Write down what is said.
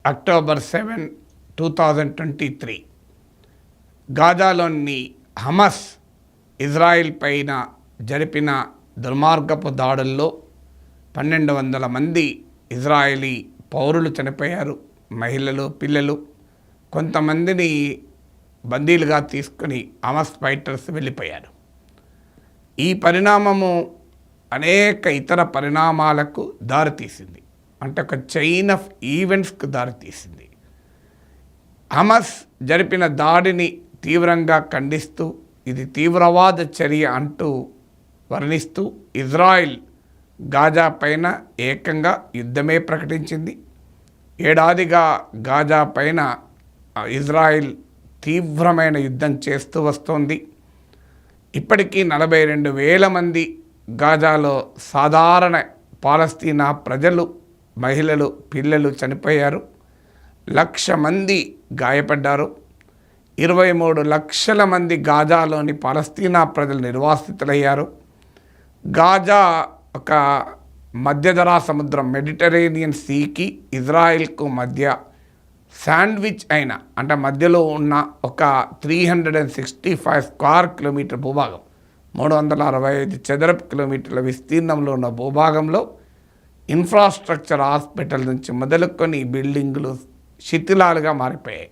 October 7, 2023 గాజాలోని Hamas Israel పైన జరిపిన దుర్మార్గపు దాడుల్లో 1200 మంది ఇజ్రాయిలీ పౌరులు చనిపోయారు. మహిళలు, పిల్లలు. కొంతమందిని బందీలుగా తీసుకుని హమస్ ఫైటర్స్ వెళ్ళిపోయారు. ఈ పరిణామము అనేక ఇతర పరిణామాలకు దారితీసింది. అంటే ఒక చైన్ ఆఫ్ ఈవెంట్స్కు దారితీసింది. హమస్ జరిపిన దాడిని తీవ్రంగా ఖండిస్తూ ఇది తీవ్రవాద చర్య అంటూ వర్ణిస్తూ ఇజ్రాయిల్ గాజా పైన ఏకంగా యుద్ధమే ప్రకటించింది. ఏడాదిగా గాజా పైన ఇజ్రాయిల్ తీవ్రమైన యుద్ధం చేస్తూ వస్తోంది. ఇప్పటికీ 42,000 మంది గాజాలో సాధారణ పాలస్తీనా ప్రజలు, మహిళలు, పిల్లలు చనిపోయారు. 1,00,000 మంది గాయపడ్డారు. 23 లక్షల మంది గాజాలోని పాలస్తీనా ప్రజలు నిర్వాసితులయ్యారు. గాజా ఒక మధ్యధరా సముద్రం, మెడిటరేనియన్ సీకి ఇజ్రాయిల్కు మధ్య శాండ్విచ్ అయిన, అంటే మధ్యలో ఉన్న ఒక 365 స్క్వేర్ కిలోమీటర్ భూభాగం, 365 చదరపు కిలోమీటర్ల విస్తీర్ణంలో ఉన్న భూభాగంలో ఇన్ఫ్రాస్ట్రక్చర్, హాస్పిటల్ నుంచి మొదలుకొని బిల్డింగులు శిథిలాలుగా మారిపోయాయి.